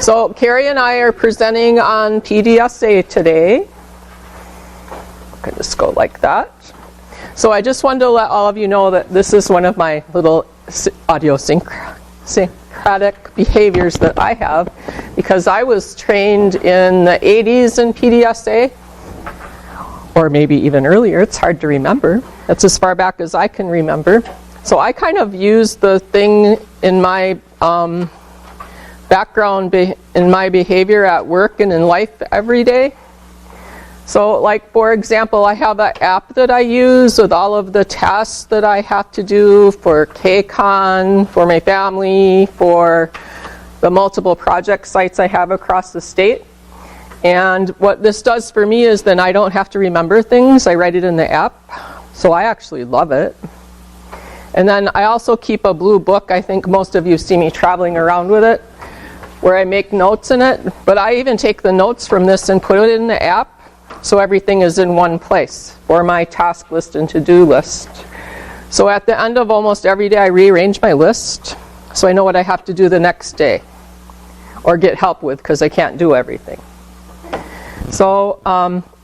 So Carrie and I are presenting on PDSA today. I can just go like that. So I just wanted to let all of you know that this is one of my little idiosyncratic behaviors that I have, because I was trained in the 80s in PDSA, or maybe even earlier. It's hard to remember. That's as far back as I can remember. So I kind of use the thing in my background in my behavior at work and in life every day. So like, for example, I have an app that I use with all of the tasks that I have to do for KCON, for my family, for the multiple project sites I have across the state. And what this does for me is then I don't have to remember things. I write it in the app. So I actually love it. And then I also keep a blue book. I think most of you see me traveling around with it, where I make notes in it. But I even take the notes from this and put it in the app, so everything is in one place for my task list and to-do list. So at the end of almost every day, I rearrange my list so I know what I have to do the next day or get help with, because I can't do everything. So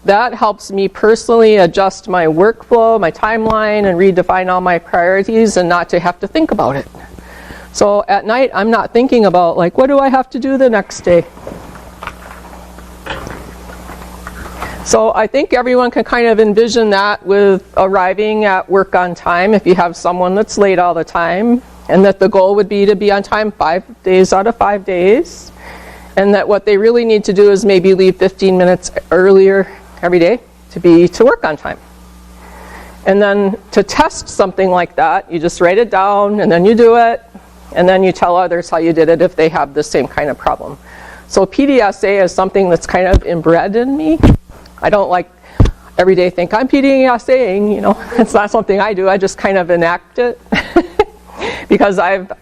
that helps me personally adjust my workflow, my timeline, and redefine all my priorities and not to have to think about it. So at night, I'm not thinking about, like, what do I have to do the next day? So I think everyone can kind of envision that with arriving at work on time if you have someone that's late all the time, and that the goal would be to be on time 5 days out of 5 days, and that what they really need to do is maybe leave 15 minutes earlier every day to work on time. And then to test something like that, you just write it down and then you do it, and then you tell others how you did it if they have the same kind of problem. So PDSA is something that's kind of inbred in me. I don't like every day think I'm PDSAing, you know. It's not something I do. I just kind of enact it because I've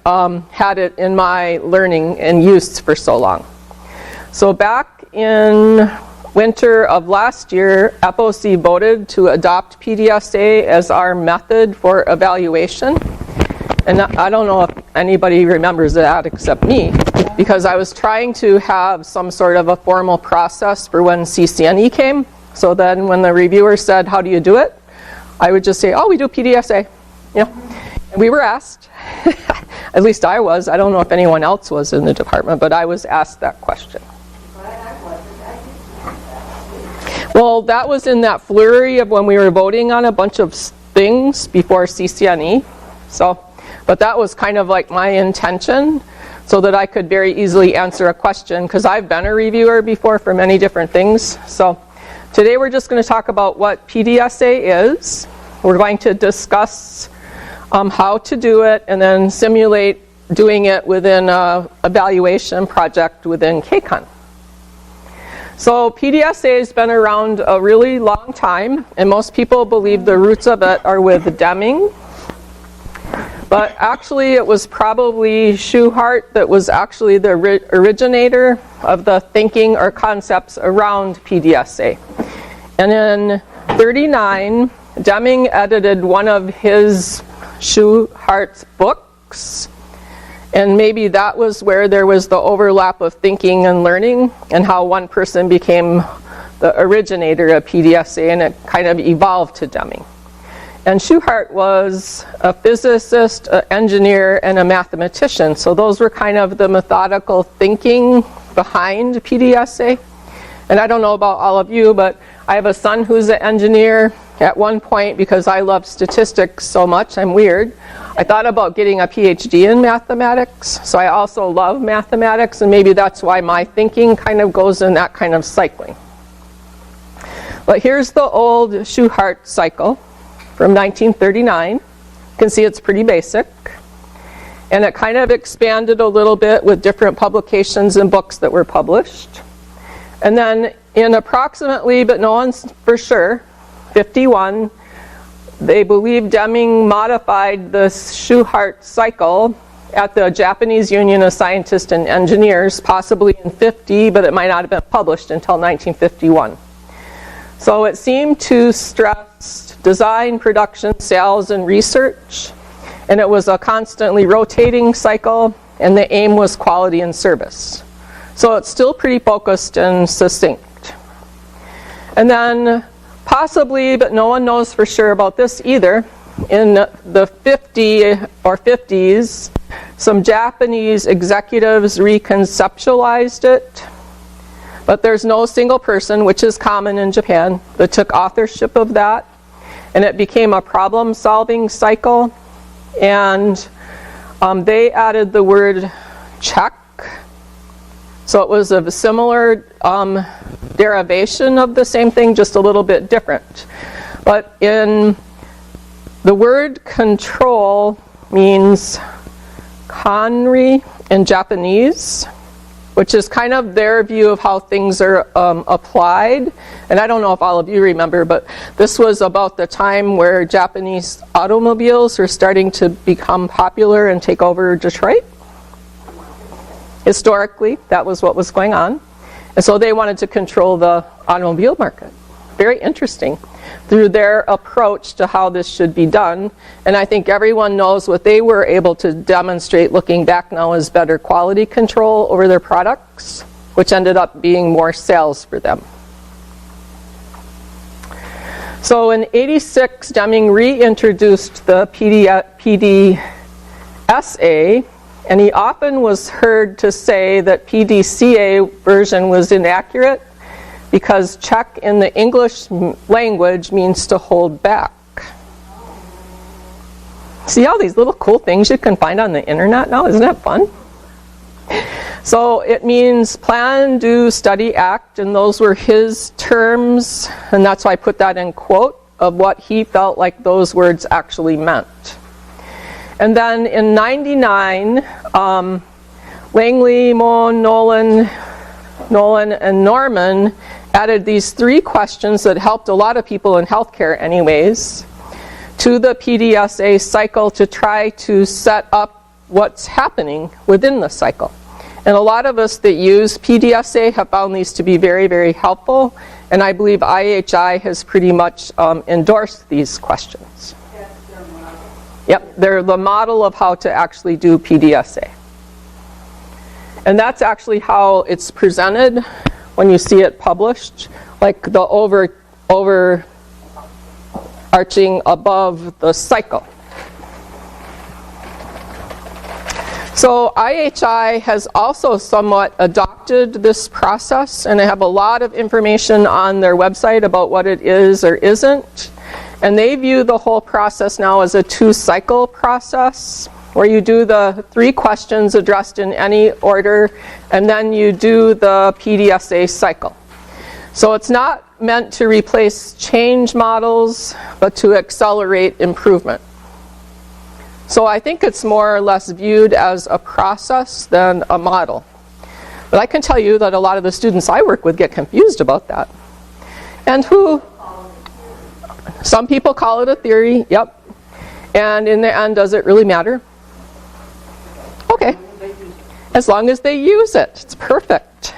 had it in my learning and use for so long. So back in winter of last year, FOC voted to adopt PDSA as our method for evaluation. And I don't know if anybody remembers that except me, because I was trying to have some sort of a formal process for when CCNE came. So then when the reviewer said, how do you do it? I would just say, oh, we do PDSA. You know? And we were asked, at least I was. I don't know if anyone else was in the department, but I was asked that question. Well, that was in that flurry of when we were voting on a bunch of things before CCNE. So, but that was kind of like my intention, so that I could very easily answer a question, because I've been a reviewer before for many different things. So today we're just going to talk about what PDSA is. We're going to discuss how to do it, and then simulate doing it within an evaluation project within KCON. So PDSA has been around a really long time, and most people believe the roots of it are with Deming. But actually it was probably Schuhart that was actually the originator of the thinking or concepts around PDSA. And in '39, Deming edited one of his Schuhart's books, and maybe that was where there was the overlap of thinking and learning, and how one person became the originator of PDSA, and it kind of evolved to Deming. And Schuhart was a physicist, an engineer, and a mathematician. So those were kind of the methodical thinking behind PDSA. And I don't know about all of you, but I have a son who's an engineer. At one point, because I love statistics so much, I'm weird, I thought about getting a PhD in mathematics. So I also love mathematics, and maybe that's why my thinking kind of goes in that kind of cycling. But here's the old Schuhart cycle from 1939. You can see it's pretty basic. And it kind of expanded a little bit with different publications and books that were published. And then in approximately, but no one's for sure, 51, they believe Deming modified the Schuhart cycle at the Japanese Union of Scientists and Engineers, possibly in 50, but it might not have been published until 1951. So it seemed to stress design, production, sales, and research. And it was a constantly rotating cycle, and the aim was quality and service. So it's still pretty focused and succinct. And then possibly, but no one knows for sure about this either, in the 50s, some Japanese executives reconceptualized it, but there's no single person, which is common in Japan, that took authorship of that, and it became a problem-solving cycle, and they added the word check, so it was a similar derivation of the same thing, just a little bit different. But in the word control means kanri in Japanese, which is kind of their view of how things are applied. And I don't know if all of you remember, but this was about the time where Japanese automobiles were starting to become popular and take over Detroit. Historically, that was what was going on. And so they wanted to control the automobile market. Very interesting through their approach to how this should be done. And I think everyone knows what they were able to demonstrate looking back now is better quality control over their products, which ended up being more sales for them. So in '86, Deming reintroduced the PDSA, and he often was heard to say that PDCA version was inaccurate because check in the English language means to hold back. See all these little cool things you can find on the internet now? Isn't that fun? So it means plan, do, study, act, and those were his terms, and that's why I put that in quote of what he felt like those words actually meant. And then in '99, Langley, Moen, Nolan, and Norman added these 3 questions that helped a lot of people in healthcare anyways to the PDSA cycle to try to set up what's happening within the cycle. And a lot of us that use PDSA have found these to be very, very helpful, and I believe IHI has pretty much endorsed these questions. Yep, they're the model of how to actually do PDSA. And that's actually how it's presented when you see it published, like the overarching above the cycle. So IHI has also somewhat adopted this process, and they have a lot of information on their website about what it is or isn't. And they view the whole process now as a 2-cycle process, where you do the 3 questions addressed in any order, and then you do the PDSA cycle. So it's not meant to replace change models, but to accelerate improvement. So I think it's more or less viewed as a process than a model. But I can tell you that a lot of the students I work with get confused about that. And some people call it a theory, yep. And in the end, does it really matter? Okay. As long as they use it, it's perfect.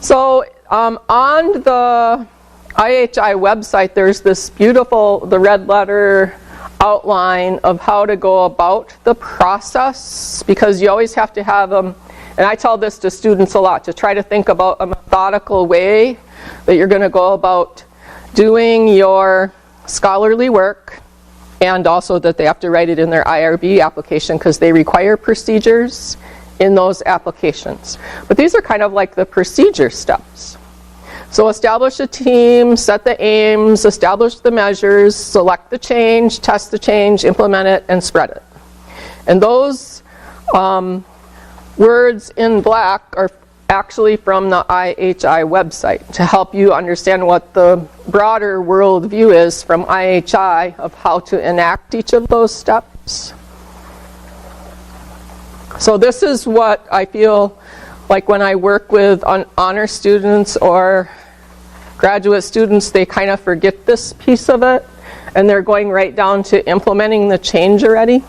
So on the IHI website, there's this beautiful, the red letter outline of how to go about the process, because you always have to have them, and I tell this to students a lot, to try to think about a methodical way that you're going to go about doing your scholarly work, and also that they have to write it in their IRB application because they require procedures in those applications. But these are kind of like the procedure steps. So establish a team, set the aims, establish the measures, select the change, test the change, implement it, and spread it. And those words in black are actually from the IHI website to help you understand what the broader world view is from IHI of how to enact each of those steps. So this is what I feel like when I work with honor students or graduate students, they kind of forget this piece of it, and they're going right down to implementing the change already.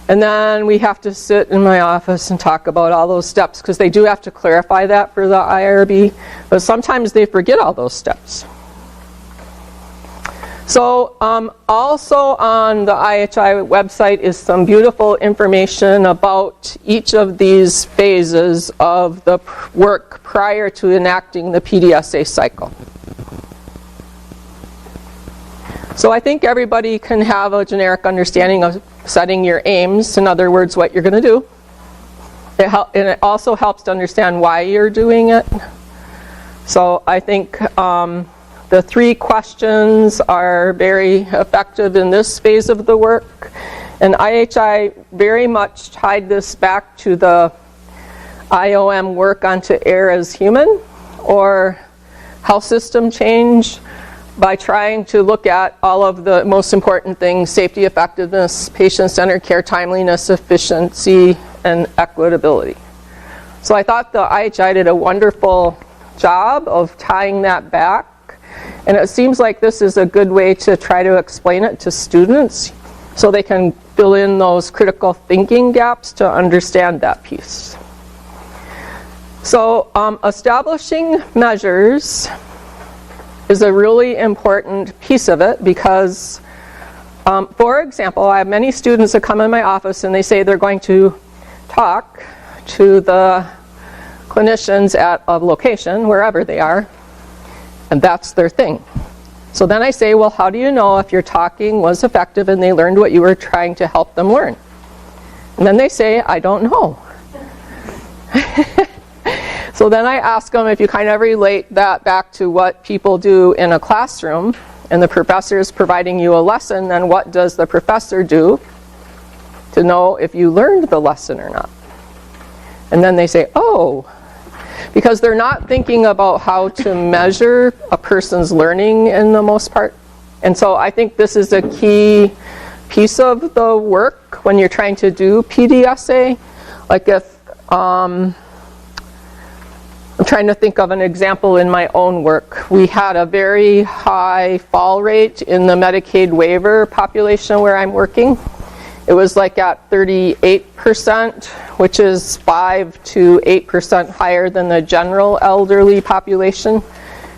And then we have to sit in my office and talk about all those steps, because they do have to clarify that for the IRB, but sometimes they forget all those steps. So also on the IHI website is some beautiful information about each of these phases of the work prior to enacting the PDSA cycle. So I think everybody can have a generic understanding of setting your aims, in other words, what you're going to do. And it also helps to understand why you're doing it. So I think the 3 questions are very effective in this phase of the work. And IHI very much tied this back to the IOM work onto err as human, or health system change, by trying to look at all of the most important things: safety, effectiveness, patient-centered care, timeliness, efficiency, and equitability. So I thought the IHI did a wonderful job of tying that back. And it seems like this is a good way to try to explain it to students so they can fill in those critical thinking gaps to understand that piece. So establishing measures is a really important piece of it because, for example, I have many students that come in my office and they say they're going to talk to the clinicians at a location, wherever they are, and that's their thing. So then I say, well, how do you know if your talking was effective and they learned what you were trying to help them learn? And then they say, I don't know. So then I ask them, if you kind of relate that back to what people do in a classroom, and the professor is providing you a lesson, then what does the professor do to know if you learned the lesson or not? And then they say, oh, because they're not thinking about how to measure a person's learning in the most part. And so I think this is a key piece of the work when you're trying to do PDSA. Like if, I'm trying to think of an example in my own work. We had a very high fall rate in the Medicaid waiver population where I'm working. It was like at 38%, which is 5 to 8% higher than the general elderly population.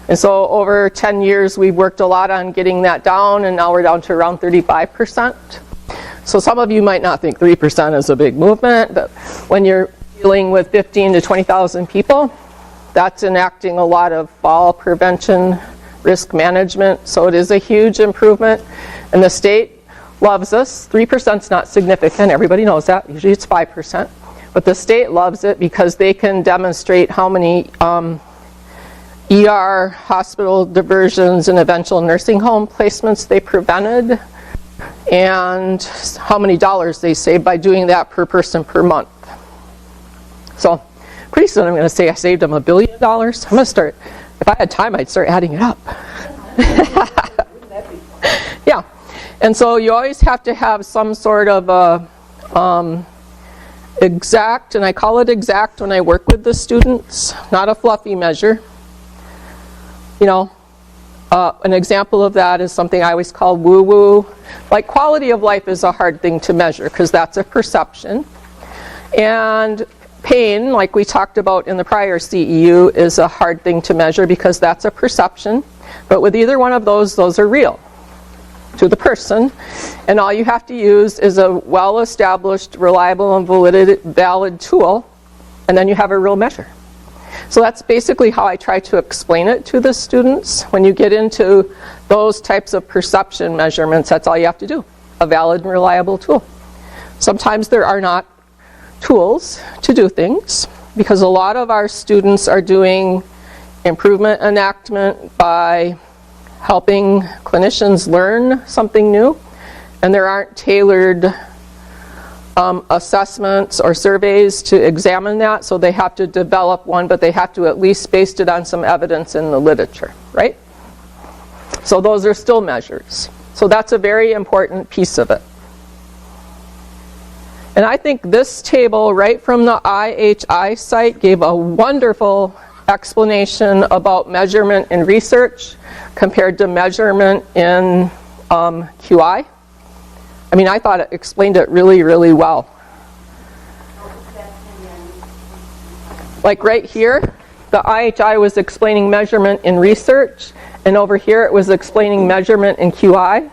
And so over 10 years, we've worked a lot on getting that down, and now we're down to around 35%. So some of you might not think 3% is a big movement, but when you're dealing with 15 to 20,000 people, that's enacting a lot of fall prevention, risk management. So it is a huge improvement. And the state loves us. 3% is not significant. Everybody knows that. Usually it's 5%. But the state loves it because they can demonstrate how many ER, hospital diversions, and eventual nursing home placements they prevented, and how many dollars they saved by doing that per person per month. So pretty soon I'm going to say I saved them $1 billion. I'm going to start, if I had time, I'd start adding it up. Yeah. And so you always have to have some sort of a exact, and I call it exact when I work with the students, not a fluffy measure. You know, an example of that is something I always call woo-woo. Like quality of life is a hard thing to measure because that's a perception. And pain, like we talked about in the prior CEU, is a hard thing to measure because that's a perception. But with either one of those are real to the person, and all you have to use is a well-established, reliable, and valid tool, and then you have a real measure. So that's basically how I try to explain it to the students. When you get into those types of perception measurements, that's all you have to do, a valid and reliable tool. Sometimes there are not tools to do things, because a lot of our students are doing improvement enactment by helping clinicians learn something new, and there aren't tailored assessments or surveys to examine that, so they have to develop one, but they have to at least base it on some evidence in the literature, right? So those are still measures. So that's a very important piece of it. And I think this table right from the IHI site gave a wonderful explanation about measurement in research compared to measurement in QI. I mean, I thought it explained it really, really well. Like right here, the IHI was explaining measurement in research, And over here it was explaining measurement in QI.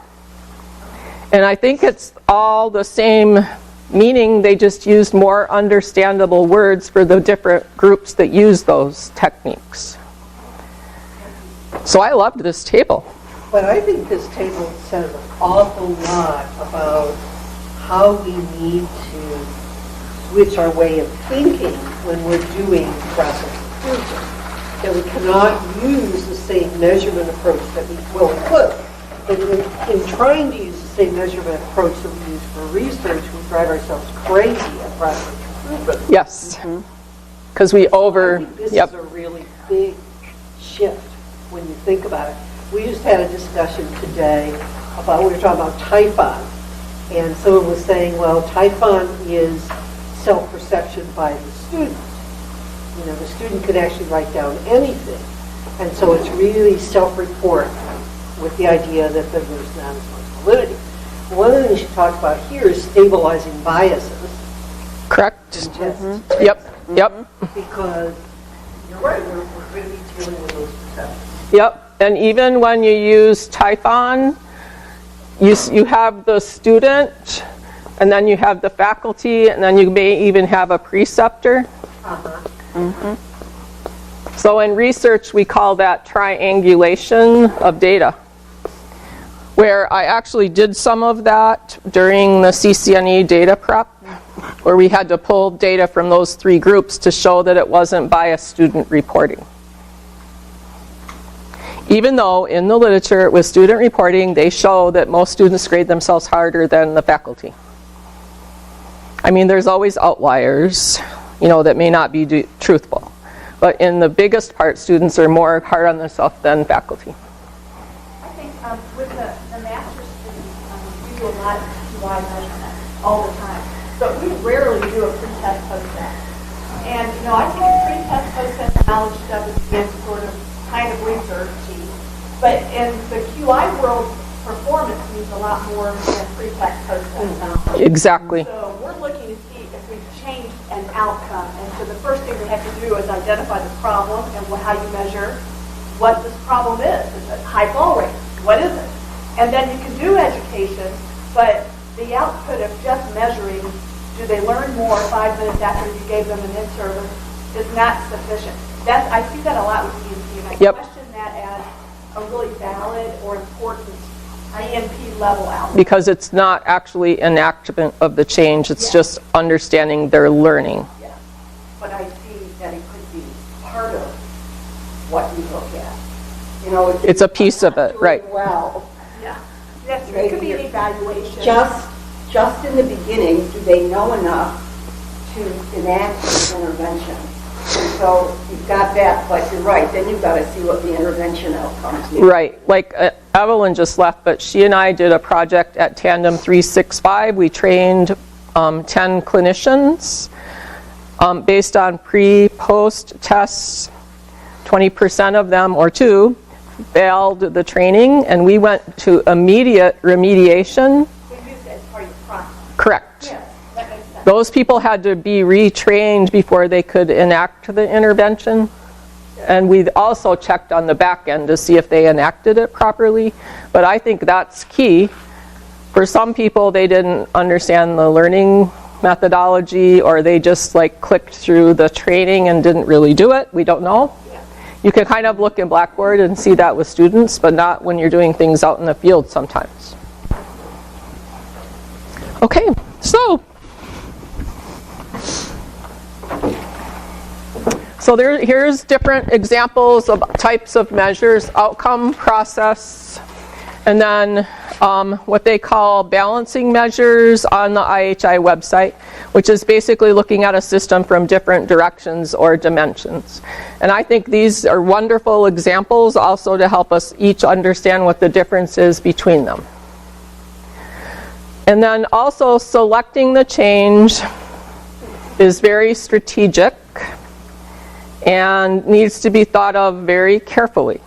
And I think it's all the same meaning, they just used more understandable words for the different groups that use those techniques. So I loved this table. But I think this table says an awful lot about how we need to switch our way of thinking when we're doing process improvement. That we cannot use the same measurement approach that we could. But in trying to use the same measurement approach that we use for research, we drive ourselves crazy at process improvement. Yes. Because we I think this is a really big shift when you think about it. We just had a discussion today about, we were talking about Typhon. And someone was saying, well, Typhon is self-perception by the student. You know, the student can actually write down anything. And so it's really self-report with the idea that there's not as much validity. One of the things she talks about here is stabilizing biases. Correct. Mm-hmm. Yep. Because you're right, we're going to be dealing with those perceptions. Yep. And even when you use Typhon, you have the student, and then you have the faculty, and then you may even have a preceptor. So in research, we call that triangulation of data, where I actually did some of that during the CCNE data prep, where we had to pull data from those three groups to show that it wasn't biased student reporting. Even though in the literature with student reporting, they show that most students grade themselves harder than the faculty. I mean, there's always outliers, you know, that may not be truthful. But in the biggest part, students are more hard on themselves than faculty. I think with the master's students, we do a lot of QI measurement all the time. But we rarely do a pre-test, post-test. And, you know, I think a pre-test, post-test knowledge stuff is again sort of kind of researchy. But in the QI world, performance means a lot more than pre-test, post-test knowledge. Exactly. So we're looking to see if we've changed an outcome. And so the first thing we have to do is identify the problem and how you measure what this problem is. Is it high fall rate? What is it? And then you can do education, but the output of just measuring, do they learn more 5 minutes after you gave them an in-service, is not sufficient. I see that a lot with EMP, and I question that as a really valid or important EMP level output. Because it's not actually enactment of the change, it's just understanding their learning. Yeah, but I see that it could be part of what you look at. You know, It's a piece of it, right. Well, Yeah, that's, it could be an evaluation. just in the beginning, do they know enough to enact an intervention? And so you've got that, but you're right, then you've got to see what the intervention outcomes are. Right, like Evelyn just left, but she and I did a project at Tandem 365. We trained 10 clinicians based on pre-post tests. 20% of them, or 2, failed the training, and we went to immediate remediation. We use it as part of the process. Correct. Yes, that makes sense. Those people had to be retrained before they could enact the intervention. And we also checked on the back end to see if they enacted it properly. But I think that's key. For some people, they didn't understand the learning methodology, or they just like clicked through the training and didn't really do it. We don't know. You can kind of look in Blackboard and see that with students, but not when you're doing things out in the field sometimes. Okay, so here's different examples of types of measures: outcome, process, and then what they call balancing measures on the IHI website, which is basically looking at a system from different directions or dimensions. And I think these are wonderful examples also to help us each understand what the difference is between them. And then also selecting the change is very strategic and needs to be thought of very carefully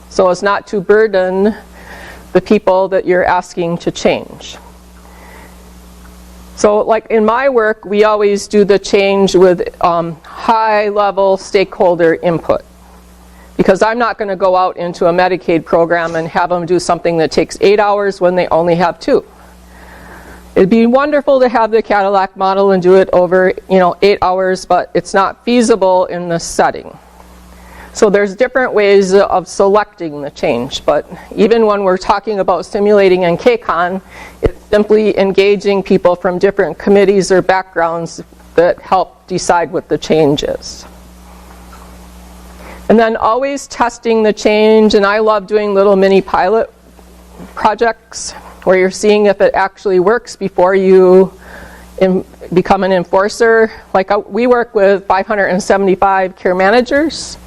so as not to burden the people that you're asking to change. So like in my work, we always do the change with high-level stakeholder input. Because I'm not going to go out into a Medicaid program and have them do something that takes 8 hours when they only have 2. It'd be wonderful to have the Cadillac model and do it over 8 hours, but it's not feasible in this setting. So there's different ways of selecting the change, but even when we're talking about simulating in KCON, it's simply engaging people from different committees or backgrounds that help decide what the change is. And then always testing the change, and I love doing little mini pilot projects where you're seeing if it actually works before you become an enforcer. Like we work with 575 care managers,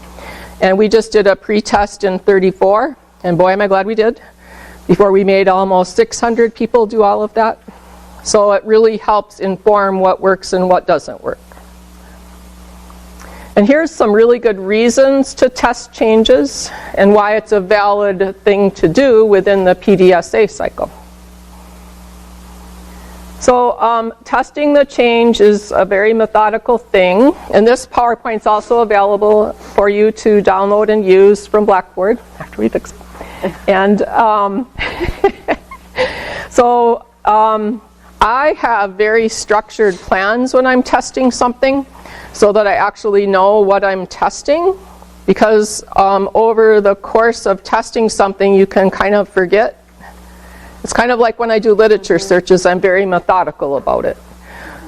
and we just did a pre-test in 34, and boy am I glad we did, before we made almost 600 people do all of that. So it really helps inform what works and what doesn't work. And here's some really good reasons to test changes and why it's a valid thing to do within the PDSA cycle. So testing the change is a very methodical thing, and this PowerPoint's also available for you to download and use from Blackboard after we fix it. And so I have very structured plans when I'm testing something, so that I actually know what I'm testing, because over the course of testing something you can kind of forget. It's kind of like when I do literature searches, I'm very methodical about it.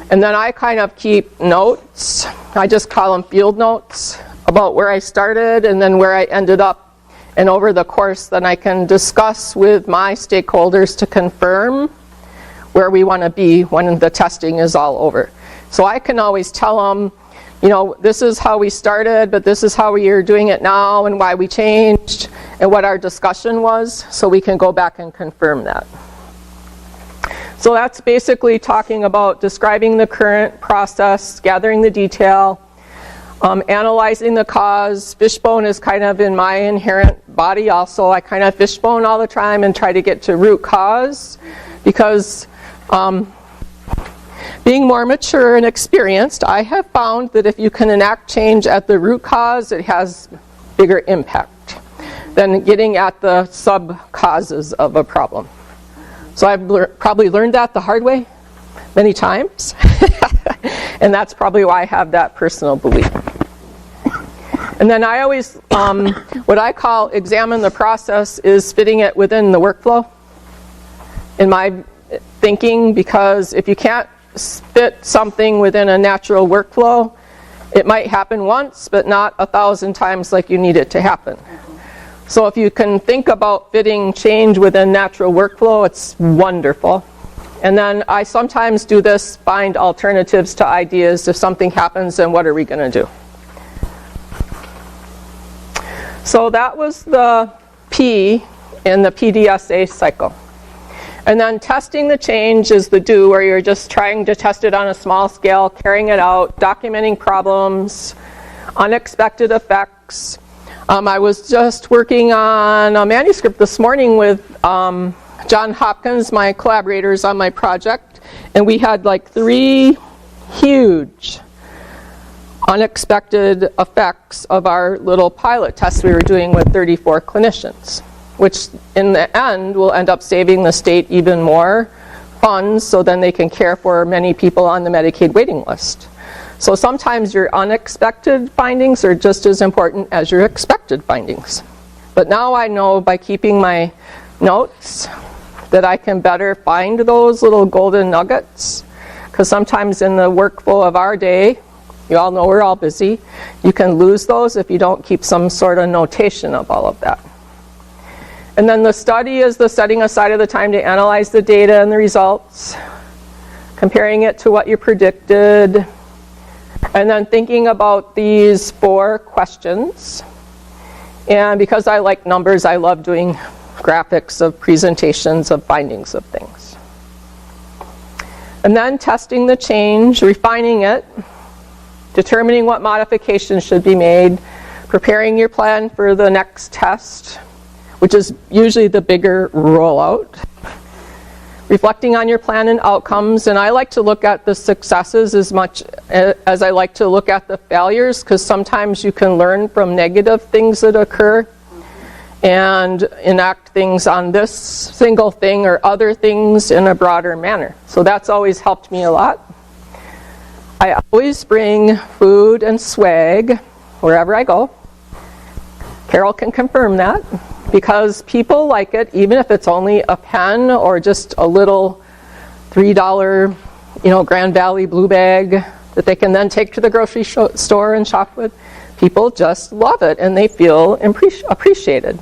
And then I kind of keep notes, I just call them field notes, about where I started and then where I ended up. And over the course then I can discuss with my stakeholders to confirm where we want to be when the testing is all over. So I can always tell them, this is how we started, but this is how we are doing it now and why we changed and what our discussion was, so we can go back and confirm that. So that's basically talking about describing the current process, gathering the detail, analyzing the cause. Fishbone is kind of in my inherent body also. I kind of fishbone all the time and try to get to root cause, because being more mature and experienced, I have found that if you can enact change at the root cause, it has bigger impact than getting at the sub-causes of a problem. So I've probably learned that the hard way many times, and that's probably why I have that personal belief. And then I always, what I call examine the process is fitting it within the workflow in my thinking, because if you can't fit something within a natural workflow, it might happen once, but not 1,000 times like you need it to happen. So if you can think about fitting change within natural workflow, it's wonderful. And then I sometimes do this, find alternatives to ideas. If something happens, then what are we going to do? So that was the P in the PDSA cycle. And then testing the change is the do, where you're just trying to test it on a small scale, carrying it out, documenting problems, unexpected effects. I was just working on a manuscript this morning with John Hopkins, my collaborators on my project, and we had like 3 huge unexpected effects of our little pilot test we were doing with 34 clinicians, which in the end will end up saving the state even more funds, so then they can care for many people on the Medicaid waiting list. So sometimes your unexpected findings are just as important as your expected findings. But now I know by keeping my notes that I can better find those little golden nuggets, because sometimes in the workflow of our day, you all know we're all busy, you can lose those if you don't keep some sort of notation of all of that. And then the study is the setting aside of the time to analyze the data and the results, comparing it to what you predicted, and then thinking about these 4 questions. And because I like numbers, I love doing graphics of presentations of findings of things. And then testing the change, refining it, determining what modifications should be made, preparing your plan for the next test, which is usually the bigger rollout. reflecting on your plan and outcomes. And I like to look at the successes as much as I like to look at the failures, because sometimes you can learn from negative things that occur and enact things on this single thing or other things in a broader manner. So that's always helped me a lot. I always bring food and swag wherever I go. Carol can confirm that, because people like it, even if it's only a pen or just a little $3, Grand Valley blue bag that they can then take to the grocery store and shop with. People just love it and they feel appreciated.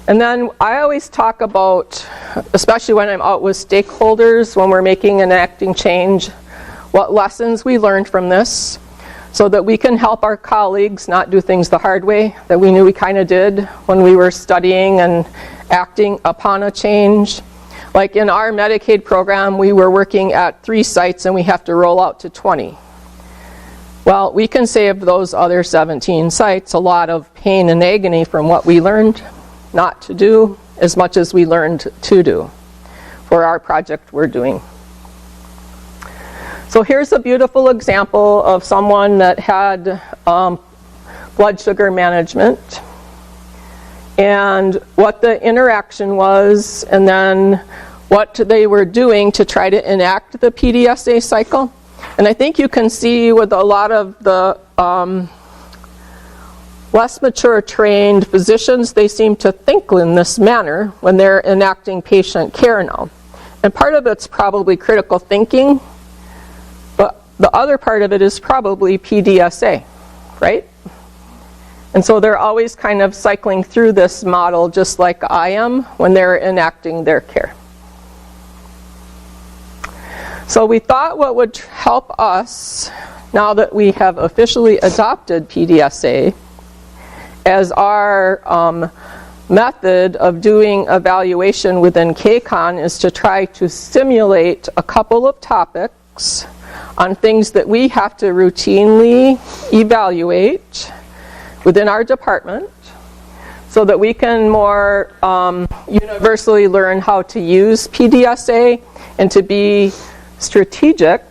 And then I always talk about, especially when I'm out with stakeholders, when we're making and enacting change, what lessons we learned from this, so that we can help our colleagues not do things the hard way that we knew we kind of did when we were studying and acting upon a change. Like in our Medicaid program, we were working at 3 sites and we have to roll out to 20. Well, we can save those other 17 sites a lot of pain and agony from what we learned not to do as much as we learned to do for our project we're doing. So here's a beautiful example of someone that had blood sugar management and what the interaction was, and then what they were doing to try to enact the PDSA cycle. And I think you can see with a lot of the less mature trained physicians, they seem to think in this manner when they're enacting patient care now. And part of it's probably critical thinking, but the other part of it is probably PDSA, right? And so they're always kind of cycling through this model just like I am when they're enacting their care. So we thought what would help us, now that we have officially adopted PDSA as our method of doing evaluation within KCON, is to try to simulate a couple of topics on things that we have to routinely evaluate within our department, so that we can more universally learn how to use PDSA and to be strategic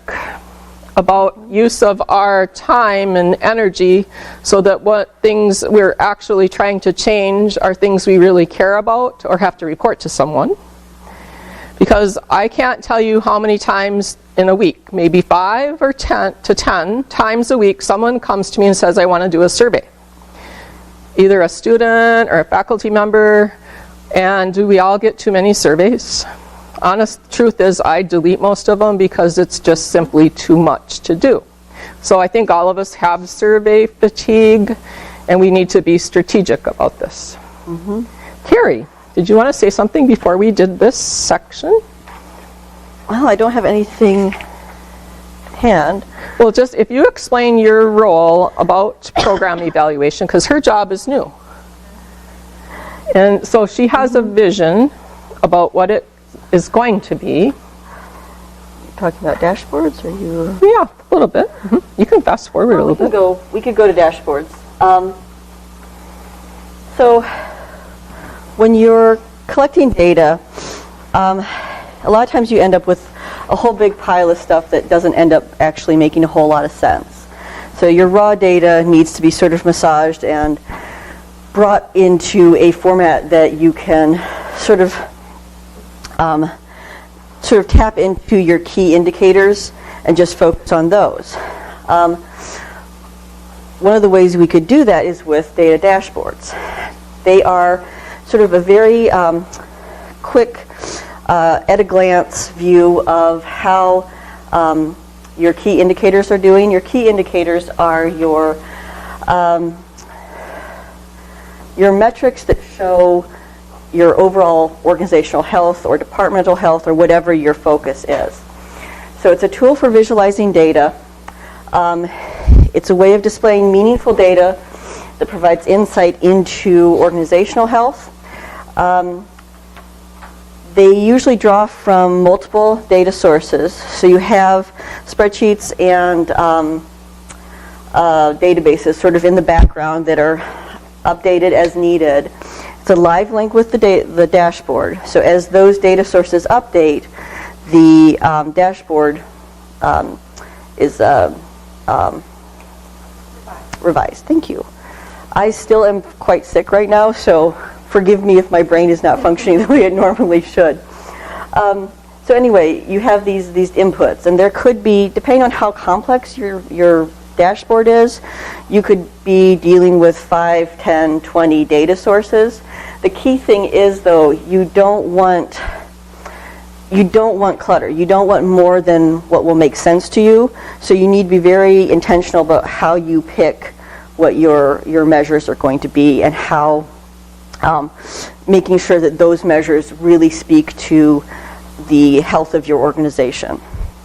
about use of our time and energy, so that what things we're actually trying to change are things we really care about or have to report to someone. Because I can't tell you how many times in a week, maybe 5 or 10 times a week, someone comes to me and says, I want to do a survey. Either a student or a faculty member. And do we all get too many surveys? Honest truth is I delete most of them because it's just simply too much to do. So I think all of us have survey fatigue, and we need to be strategic about this. Mm-hmm. Carrie, did you want to say something before we did this section? Well, I don't have anything hand. Well, just if you explain your role about program evaluation, because her job is new. And so she has a vision about what it is going to be. You're talking about dashboards, or you? Yeah, a little bit. Mm-hmm. You can fast forward a little bit. We could go to dashboards. So when you're collecting data, a lot of times you end up with a whole big pile of stuff that doesn't end up actually making a whole lot of sense. So your raw data needs to be sort of massaged and brought into a format that you can sort of tap into your key indicators and just focus on those. One of the ways we could do that is with data dashboards. They are sort of a very quick, at a glance view of how your key indicators are doing. Your key indicators are your metrics that show your overall organizational health or departmental health or whatever your focus is. So it's a tool for visualizing data. It's a way of displaying meaningful data that provides insight into organizational health. They usually draw from multiple data sources. So you have spreadsheets and databases sort of in the background that are updated as needed. It's It's a live link with the dashboard. So as those data sources update, the dashboard is revised. Thank you. I still am quite sick right now, so forgive me if my brain is not functioning the way it normally should. So anyway, you have these inputs, and there could be, depending on how complex your dashboard is, you could be dealing with 5, 10, 20 data sources. The key thing is, though, you don't want clutter. You don't want more than what will make sense to you. So you need to be very intentional about how you pick what your measures are going to be, and how making sure that those measures really speak to the health of your organization.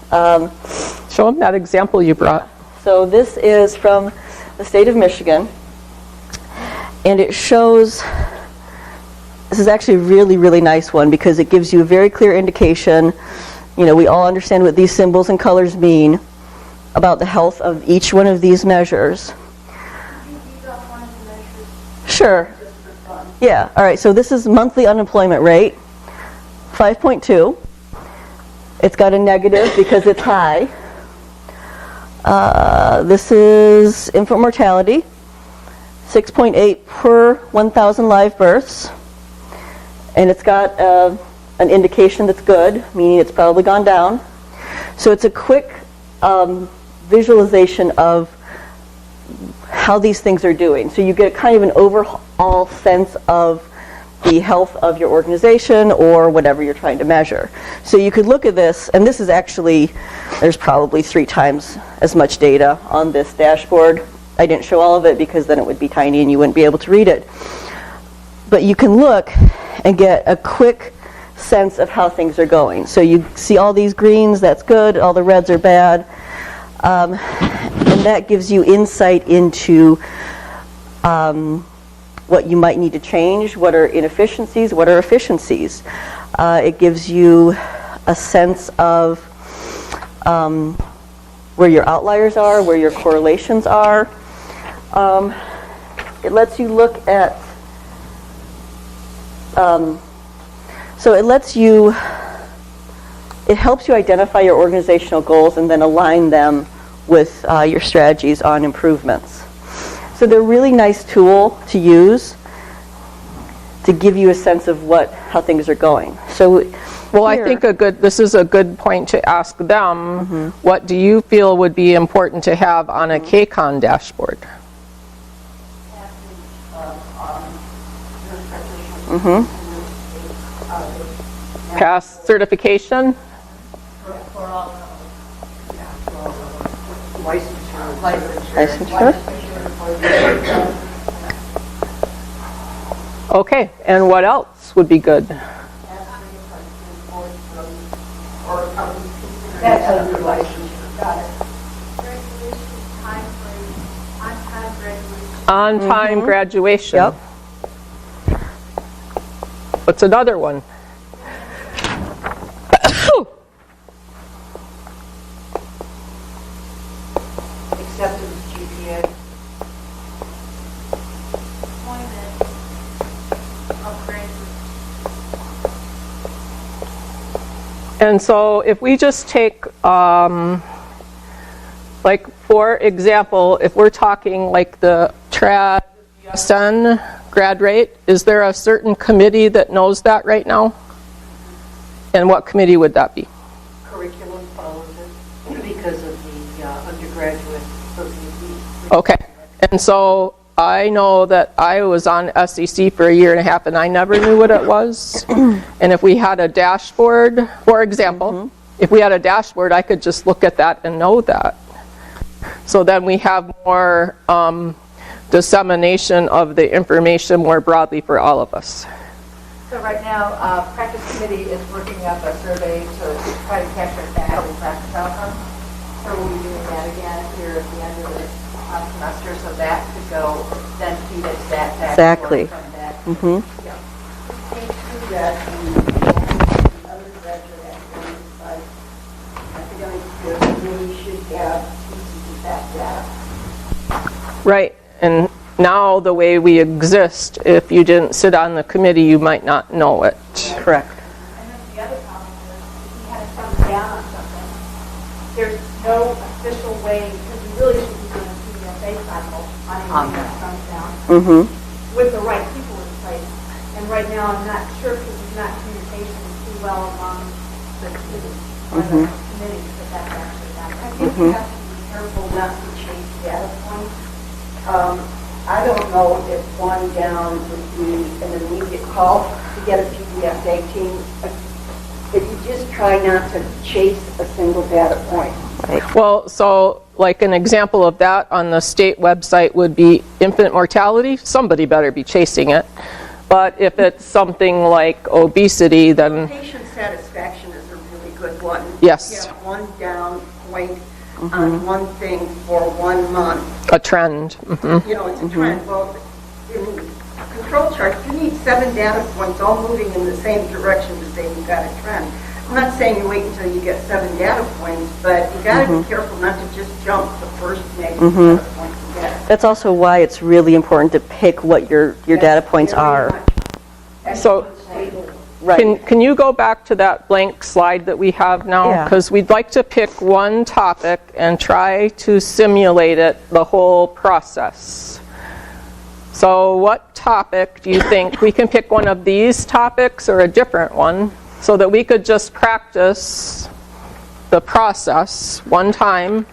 Show them that example you brought. So this is from the state of Michigan, and it shows, this is actually a really, really nice one because it gives you a very clear indication. You know, we all understand what these symbols and colors mean about the health of each one of these measures. Sure. Yeah, all right, so this is monthly unemployment rate, 5.2. It's got a negative because it's high. This is infant mortality, 6.8 per 1,000 live births. And it's got an indication that's good, meaning it's probably gone down. So it's a quick visualization of how these things are doing. So you get kind of an overall sense of the health of your organization or whatever you're trying to measure. So you could look at this, and this is actually, there's probably 3 times as much data on this dashboard. I didn't show all of it because then it would be tiny and you wouldn't be able to read it. But you can look and get a quick sense of how things are going. So you see all these greens, that's good, all the reds are bad. And that gives you insight into what you might need to change, what are inefficiencies, what are efficiencies. It gives you a sense of where your outliers are, where your correlations are. It lets you look at, it helps you identify your organizational goals and then align them with your strategies on improvements. So they're a really nice tool to use to give you a sense of how things are going. So, well, I think this is a good point to ask them. What do you feel would be important to have on a KCON dashboard? Past certification? Licensure. Okay, and what else would be good? On-time graduation. Yep. What's another one? Acceptance GPA. And so if we just take, like for example, if we're talking like the trad BSN grad rate, is there a certain committee that knows that right now? And what committee would that be? Curriculum follows it because of the undergraduate association. Okay, and so I know that I was on SEC for 1.5 years and I never knew what it was. And if we had a dashboard, for example, if we had a dashboard, I could just look at that and know that. So then we have more dissemination of the information more broadly for all of us. So right now, practice committee is working up a survey to try to capture faculty practice outcomes. So we'll be doing that again here at the end of this semester, so that could go then feed into that Exactly. from that. Mm-hmm. Yeah. Undergraduate academics, like academic skills, really should have that data. Right, and now the way we exist, if you didn't sit on the committee, you might not know it. Correct. And then the other problem is, if you had a thumbs down on something, there's no official way, because we really should be doing a PDSA cycle on anything that's thumbs down, with the right people in place. And right now, I'm not sure because there's not communication too well among the cities or the committees that that's actually happening. I think you have to be careful not to change data points. I don't know if one down would be an immediate call to get a PDSA team. If you just try not to chase a single data point. Well, so like an example of that on the state website would be infant mortality. Somebody better be chasing it. But if it's something like obesity, then Patient satisfaction is a really good one. Yes. You have one down point on one thing for 1 month. a trend. You know, it's a trend. Well, in control charts, you need 7 data points all moving in the same direction to say you've got a trend. I'm not saying you wait until you get 7 data points, but you got to be careful not to just jump the first negative data point you get. That's also why it's really important to pick what your data points are. So Right. can you go back to that blank slide that we have now? Yeah. Because we'd like to pick one topic and try to simulate it, the whole process. So what topic do you think? We can pick one of these topics or a different one so that we could just practice the process one time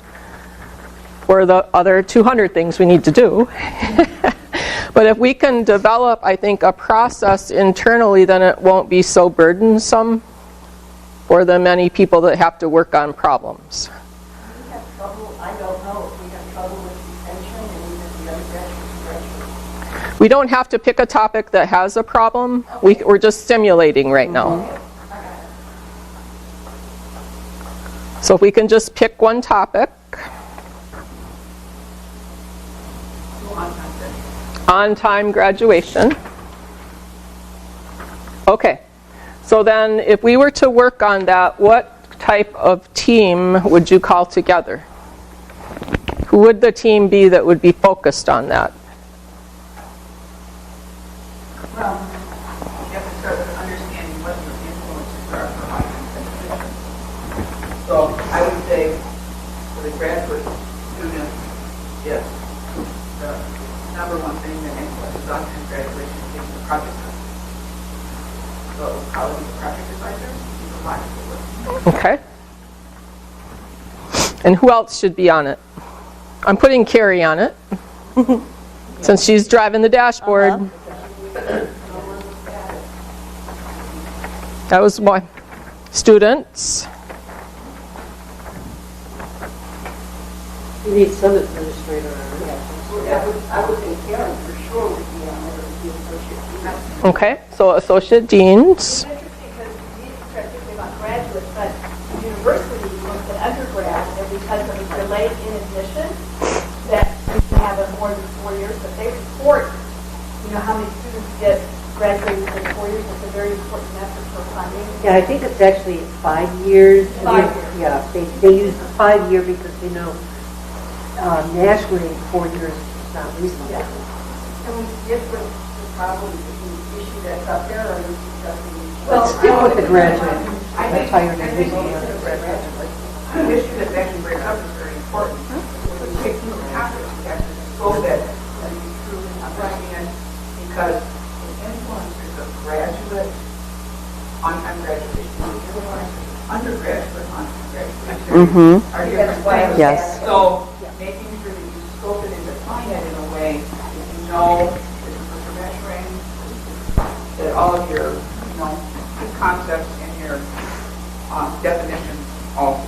for the other 200 things we need to do. But if we can develop, I think, a process internally, then it won't be so burdensome for the many people that have to work on problems. We have trouble, I don't know if we have trouble with retention and even the undergraduate. We don't have to pick a topic that has a problem. We're just simulating right now. So if we can just pick one topic. On-time graduation. Okay, so then if we were to work on that, what type of team would you call together? Who would the team be that would be focused on that? Well, you have to start with understanding what the influences are for high competition. So I would say for the graduate student, yes, the number one thing that influences on-time graduation is the project time. So how is the project advisor? He's a logical work. Okay. And who else should be on it? I'm putting Carrie on it, since she's driving the dashboard. That was my students. You need some administrator on it. I would think Karen for sure would be on there as the associate dean. Okay, so associate deans. It's interesting because we start thinking about graduates, but the university looks at undergrad, and because of the delay in admission, that we can have it more than 4 years, but they report, how many students get graduated within 4 years. It's a very important metric for funding. Yeah, I think it's actually 5 years. 5 years. Yeah, they use the 5 year because nationally 4 years is not reasonable. And we different probably the issue that's up there, or are you discussing? Let's stick with the graduate. I That's think how you're the going to do it. issue that's actually brought up is very important. So taking the topics, you have to scope it and you truly understand, because the influences of graduate on-time graduation, undergraduate on-time graduation are different things. Yes. So making sure that you scope it and define it in a way that you know this is what you're measuring, that all of your concepts and your definitions all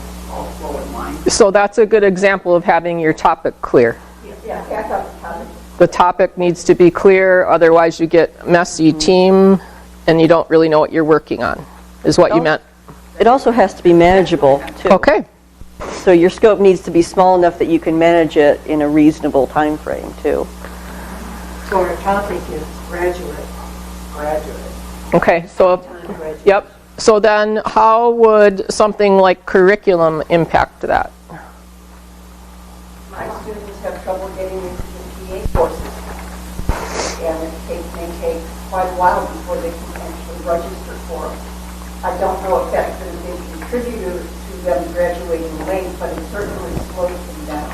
flow in line. So that's a good example of having your topic clear. Yeah, back up the topic. The topic needs to be clear, otherwise you get messy team and you don't really know what you're working on, is what you meant. It also has to be manageable, too. Okay. So your scope needs to be small enough that you can manage it in a reasonable time frame, too. So our topic is graduate. Okay, so, Time graduate. yep. So then how would something like curriculum impact that? My students have trouble getting into PA courses. and may take quite a while before they can actually register for it. I don't know if that's been a big contributor to them graduating late, but it certainly slows them down.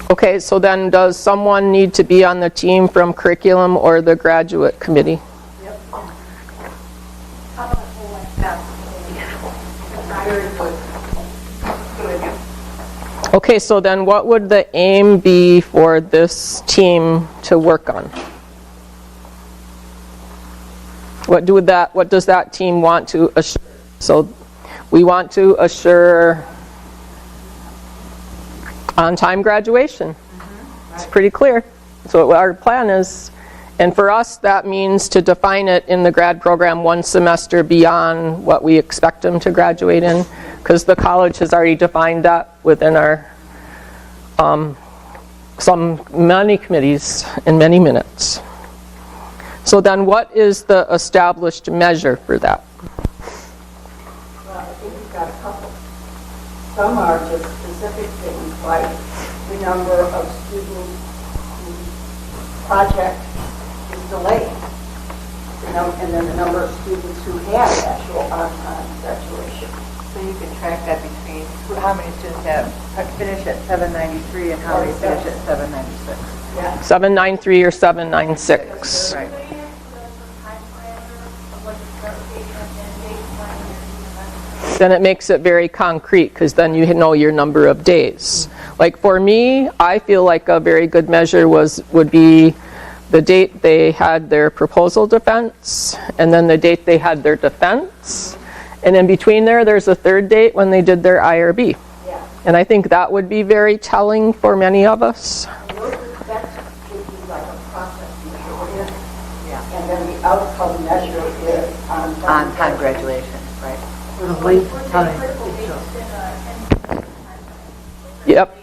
Okay, so then does someone need to be on the team from curriculum or the graduate committee? Yep. How about a whole like that? Very good. Good idea. Okay, so then what would the aim be for this team to work on? What does that team want to assure? So we want to assure on-time graduation. It's pretty clear. So what our plan is, and for us that means to define it in the grad program one semester beyond what we expect them to graduate in, because the college has already defined that within our many committees in many minutes. So then what is the established measure for that? Well, I think we've got a couple. Some are just specific things like the number of students whose project is delayed, and then the number of students who have actual on-time graduation. So you can track that between how many students have finished at 793 and how many finish at 796. Yeah. 793 or 796. Right. Then it makes it very concrete, because then you know your number of days. Like for me, I feel like a very good measure would be the date they had their proposal defense, and then the date they had their defense, and in between there's a third date when they did their IRB. Yeah. And I think that would be very telling for many of us. That would be like a process measure. Yeah. And then the outcome measure is On-time graduation, right. The length of time. Yep.